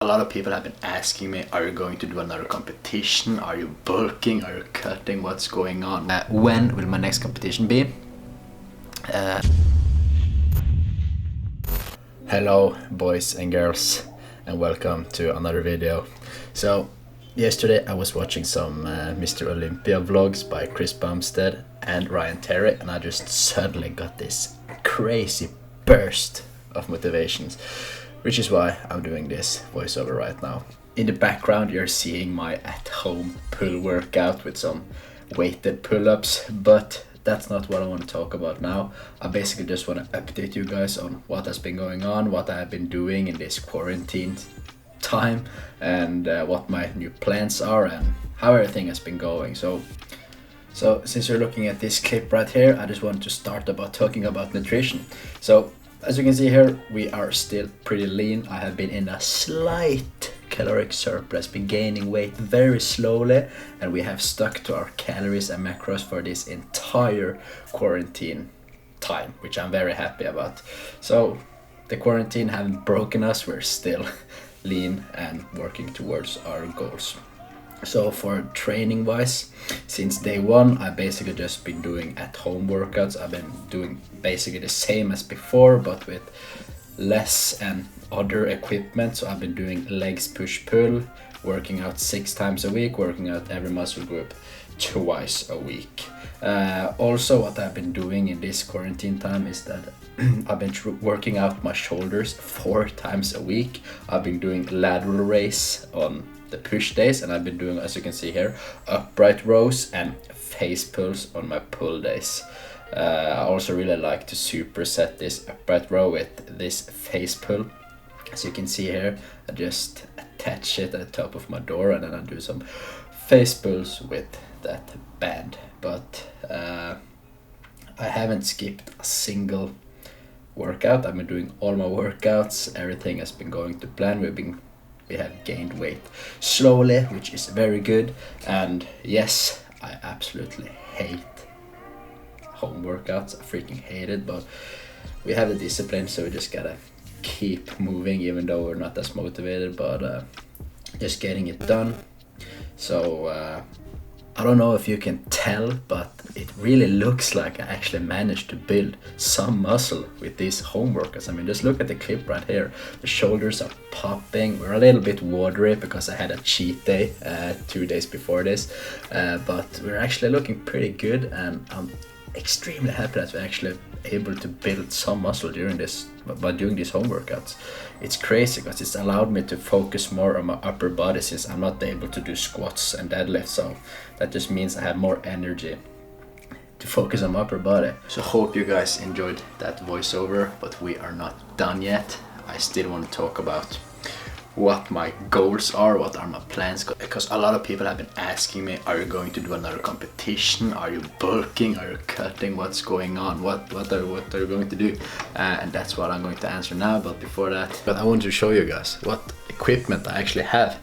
A lot of people have been asking me, are you going to do another competition? Are you bulking? Are you cutting? What's going on? When will my next competition be? Hello boys and girls, and welcome to another video. So yesterday I was watching some Mr. Olympia vlogs by Chris Bumstead and Ryan Terry, and I just suddenly got this crazy burst of motivations, which is why I'm doing this voiceover right now. In the background you're seeing my at-home pull workout with some weighted pull-ups, but that's not what I want to talk about now. I basically just want to update you guys on what has been going on, what I have been doing in this quarantine time, and what my new plans are and how everything has been going. So since you're looking at this clip right here, I just want to start about talking about nutrition. So as you can see here, we are still pretty lean. I have been in a slight caloric surplus, been gaining weight very slowly, and we have stuck to our calories and macros for this entire quarantine time, which I'm very happy about. So the quarantine haven't broken us, we're still lean and working towards our goals. So for training wise, since day one, I've basically just been doing at-home workouts. I've been doing basically the same as before, but with less and other equipment. So I've been doing legs push pull, working out 6 times a week, working out every muscle group twice a week. Also what I've been doing in this quarantine time is that I've been working out my shoulders 4 times a week. I've been doing lateral raise on the push days, and I've been doing, as you can see here, upright rows and face pulls on my pull days. I also really like to superset this upright row with this face pull. As you can see here, I just attach it at the top of my door, and then I do some face pulls with that band. But I haven't skipped a single workout. I've been doing all my workouts. Everything has been going to plan. We have gained weight slowly, which is very good. And yes, I absolutely hate home workouts. I freaking hate it, but we have the discipline, so we just gotta keep moving even though we're not as motivated, but just getting it done. So I don't know if you can tell, but it really looks like I actually managed to build some muscle with these home workouts. I mean, just look at the clip right here. The shoulders are popping. We're a little bit watery because I had a cheat day 2 days before this, but we're actually looking pretty good, and I'm extremely happy that we're actually able to build some muscle during this by doing these home workouts. It's crazy because it's allowed me to focus more on my upper body, since I'm not able to do squats and deadlifts, so that just means I have more energy to focus on my upper body. So hope you guys enjoyed that voiceover, but we are not done yet. I still want to talk about what my goals are, what are my plans, because a lot of people have been asking me, are you going to do another competition? Are you bulking? Are you cutting? What's going on? What are you going to do? And that's what I'm going to answer now. But before that, I want to show you guys what equipment I actually have.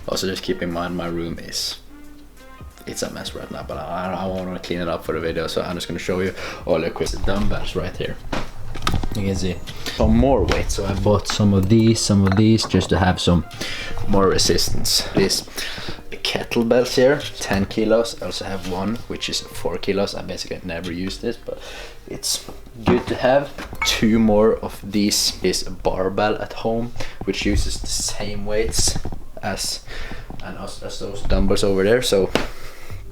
Also, just keep in mind my room it's a mess right now, but I want to clean it up for the video, so I'm just going to show you all the equipment. Dumbbells right here. You can see some more weight, so I bought some of these just to have some more resistance. These kettlebells here, 10 kilos. I also have one which is 4 kilos. I basically never use this, but it's good to have. 2 more of this barbell at home, which uses the same weights as those dumbbells over there. So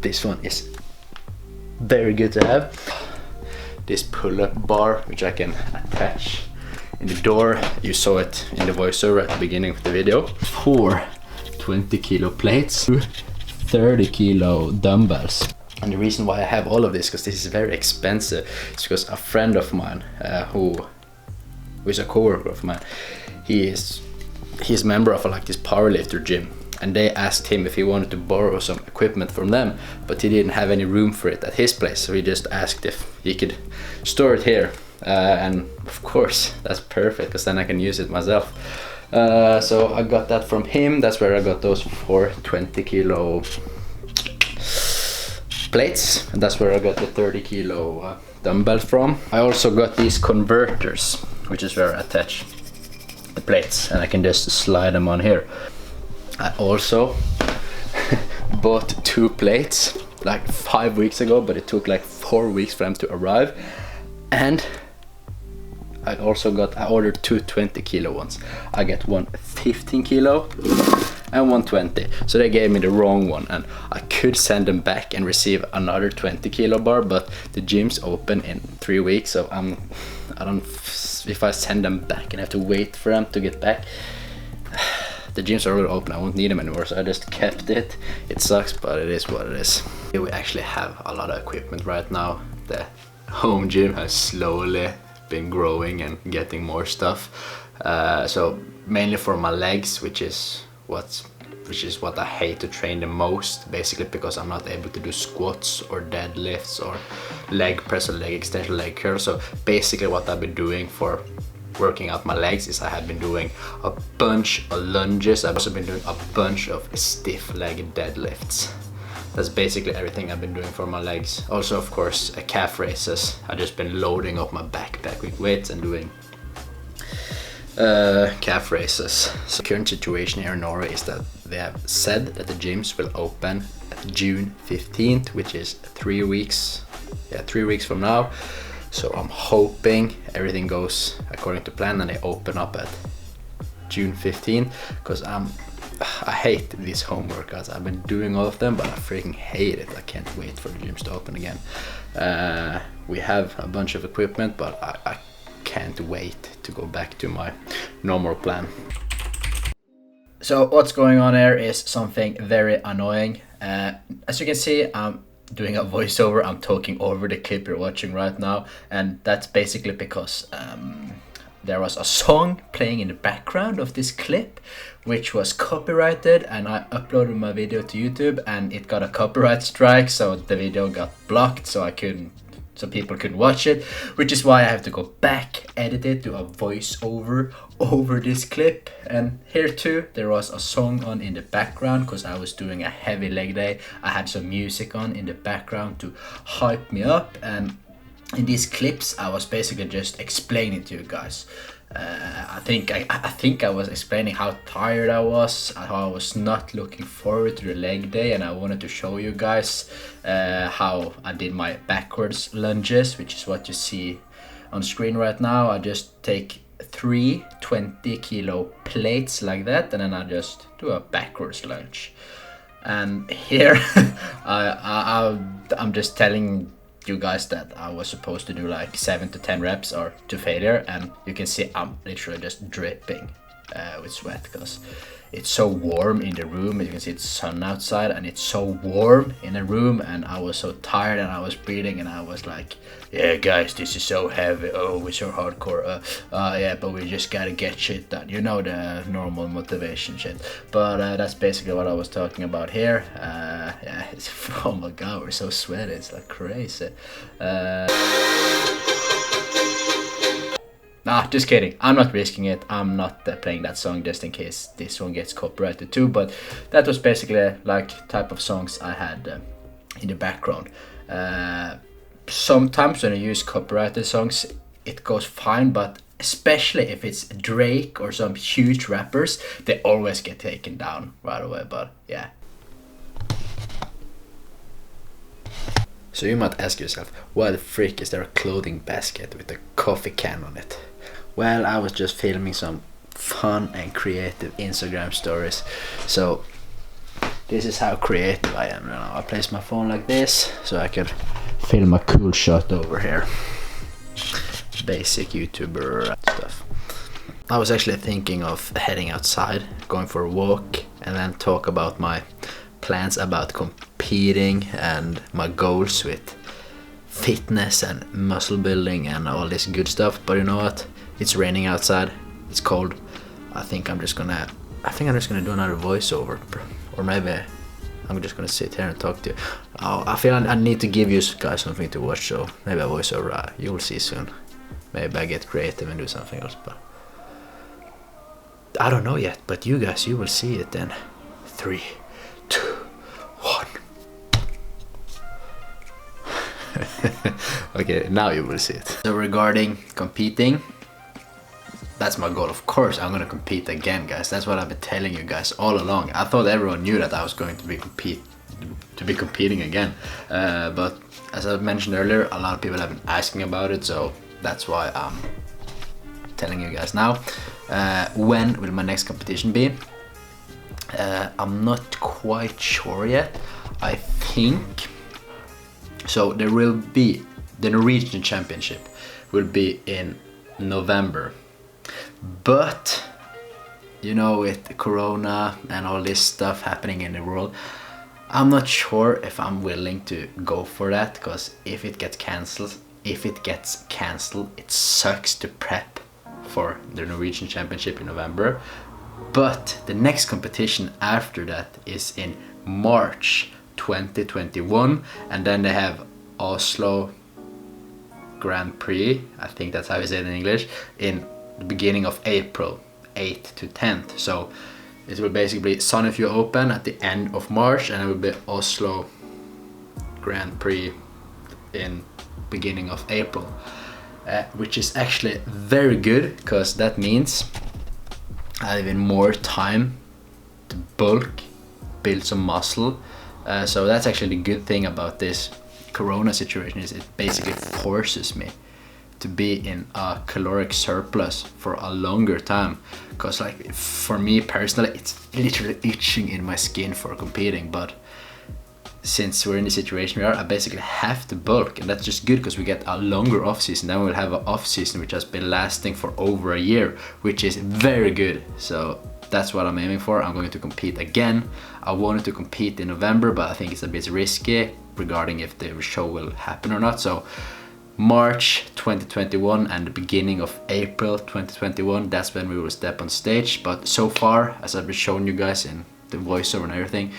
this one is very good to have. This pull-up bar, which I can attach in the door. You saw it in the voiceover at the beginning of the video. 4 20 kilo plates, 30 kilo dumbbells. And the reason why I have all of this, because this is very expensive, is because a friend of mine who is a coworker of mine, he's a member of this powerlifter gym, and they asked him if he wanted to borrow some equipment from them, but he didn't have any room for it at his place, so he just asked if he could store it here, and of course that's perfect, because then I can use it myself. So I got that from him. That's where I got those 4 20 kilo plates, and that's where I got the 30 kilo dumbbell from. I also got these converters, which is where I attach the plates, and I can just slide them on here. I also bought 2 plates like 5 weeks ago, but it took like 4 weeks for them to arrive. And I ordered 2 20 kilo ones. I get one 15 kilo and 120. So they gave me the wrong one, and I could send them back and receive another 20 kilo bar, but the gym's open in 3 weeks, so I don't, if I send them back and have to wait for them to get back, the gyms are already open, I won't need them anymore, so I just kept it. It sucks, but it is what it is. We actually have a lot of equipment right now. The home gym has slowly been growing and getting more stuff. So mainly for my legs, which is what I hate to train the most, basically because I'm not able to do squats or deadlifts or leg press or leg extension, leg curl. So basically what I've been doing for working out my legs is I have been doing a bunch of lunges. I've also been doing a bunch of stiff leg deadlifts. That's basically everything I've been doing for my legs. Also, of course, calf raises. I've just been loading up my backpack with weights and doing calf raises. So current situation here in Norway is that they have said that the gyms will open June 15th, which is 3 weeks. Yeah, 3 weeks from now. So I'm hoping everything goes according to plan and they open up at June 15th, because I hate these home workouts. I've been doing all of them, but I freaking hate it. I can't wait for the gyms to open again. We have a bunch of equipment, but I can't wait to go back to my normal plan. So what's going on here is something very annoying. As you can see, I'm doing a voiceover. I'm talking over the clip you're watching right now, and that's basically because there was a song playing in the background of this clip which was copyrighted, and I uploaded my video to YouTube and it got a copyright strike, so the video got blocked, so people couldn't watch it, which is why I have to go back, edit it, do a voiceover over this clip. And here too, there was a song on in the background because I was doing a heavy leg day. I had some music on in the background to hype me up, and in these clips I was basically just explaining to you guys. I think I was explaining how tired I was, how I was not looking forward to the leg day, and I wanted to show you guys how I did my backwards lunges, which is what you see on screen right now. I just take 3 20 kilo plates like that, and then I just do a backwards lunge. And here I'm just telling you guys that I was supposed to do like 7 to 10 reps or to failure, and you can see I'm literally just dripping with sweat because it's so warm in the room. You can see it's sun outside and it's so warm in the room, and I was so tired and I was breathing and I was like, yeah guys, this is so heavy, oh we're so hardcore, yeah, but we just gotta get shit done, you know, the normal motivation shit. But that's basically what I was talking about here. Yeah, it's, oh my god, we're so sweaty, it's like crazy. Nah, just kidding. I'm not risking it. I'm not playing that song just in case this one gets copyrighted too. But that was basically like type of songs I had in the background. Sometimes when I use copyrighted songs, it goes fine, but especially if it's Drake or some huge rappers, they always get taken down right away. But yeah. So you might ask yourself, why the frick is there a clothing basket with a coffee can on it? Well, I was just filming some fun and creative Instagram stories. So this is how creative I am now. I place my phone like this so I can film a cool shot over here. Basic YouTuber stuff. I was actually thinking of heading outside, going for a walk, and then talk about my plans about competing and my goals with fitness and muscle building and all this good stuff. But you know what? It's raining outside. It's cold. I think I'm just gonna do another voiceover, or maybe I'm just gonna sit here and talk to you. Oh, I feel I need to give you guys something to watch, so maybe a voiceover. You will see soon. Maybe I get creative and do something else, but I don't know yet. But you guys, you will see it then. 3, 2, 1. Okay, now you will see it. So regarding competing, that's my goal. Of course I'm gonna compete again, guys. That's what I've been telling you guys all along. I thought everyone knew that I was going to be competing again, but as I mentioned earlier, a lot of people have been asking about it, so that's why I'm telling you guys now. When will my next competition be? I'm not quite sure yet. I think so. There will be the Norwegian Championship will be in November, but you know, with the Corona and all this stuff happening in the world, I'm not sure if I'm willing to go for that, because if it gets cancelled, it sucks to prep for the Norwegian Championship in November. But the next competition after that is in March 2021, and then they have Oslo Grand Prix, I think that's how you say it in English, in the beginning of April, 8th to 10th. So it will basically be Sandefjord Open at the end of March, and it will be Oslo Grand Prix in beginning of April, which is actually very good, because that means I have even more time to bulk, build some muscle. So that's actually the good thing about this Corona situation, is it basically forces me to be in a caloric surplus for a longer time, because like for me personally, it's literally itching in my skin for competing. But since we're in the situation we are, I basically have to bulk, and that's just good because we get a longer off season. Then we'll have an off season which has been lasting for over a year, which is very good. So that's what I'm aiming for. I'm going to compete again. I wanted to compete in November, but I think it's a bit risky regarding if the show will happen or not. So March 2021 and the beginning of April 2021, that's when we will step on stage. But so far, as I've been showing you guys in the voiceover and everything,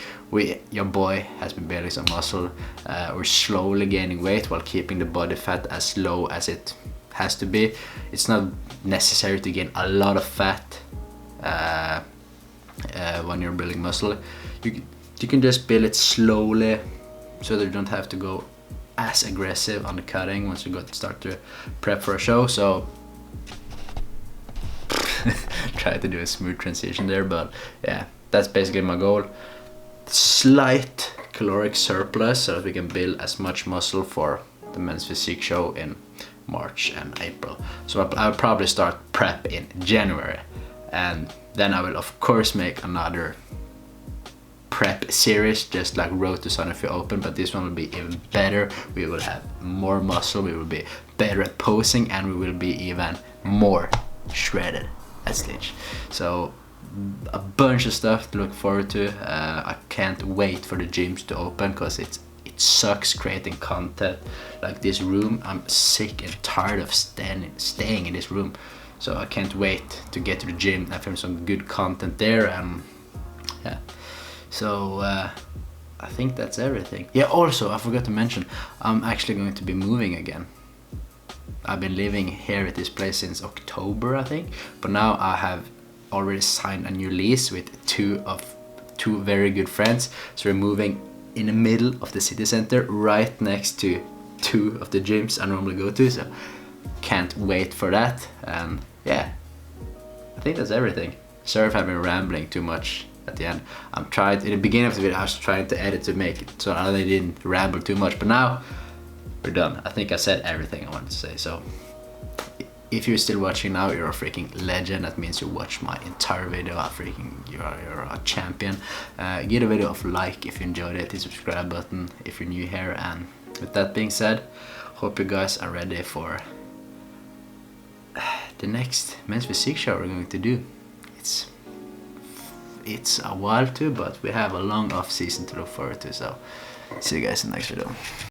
your boy has been building some muscle. We're slowly gaining weight while keeping the body fat as low as it has to be. It's not necessary to gain a lot of fat when you're building muscle. You can just build it slowly, so that you don't have to go as aggressive on the cutting once you start to prep for a show. So try to do a smooth transition there, but yeah, that's basically my goal. Slight caloric surplus so that we can build as much muscle for the men's physique show in March and April. So I'll probably start prep in January, and then I will of course make another prep series just like Road to Sandefjord Open, but this one will be even better. We will have more muscle, we will be better at posing, and we will be even more shredded at stage. So a bunch of stuff to look forward to. I can't wait for the gyms to open, because it sucks creating content like this room. I'm sick and tired of staying in this room, so I can't wait to get to the gym and film some good content there. And yeah, so I think that's everything. Yeah, also I forgot to mention, I'm actually going to be moving again. I've been living here at this place since October, I think, but now I have already signed a new lease with two very good friends. So we're moving in the middle of the city center, right next to two of the gyms I normally go to, so can't wait for that. And yeah, I think that's everything. Sorry if I've been rambling too much at the end. I'm trying, in the beginning of the video I was trying to edit to make it so I didn't ramble too much, but now we're done. I think I said everything I wanted to say. So if you're still watching now, you're a freaking legend. That means you watched my entire video. You're a champion. Give the video a like if you enjoyed it. Hit the subscribe button if you're new here. And with that being said, hope you guys are ready for the next men's physique show we're going to do. It's a while too, but we have a long off season to look forward to. So see you guys in the next video.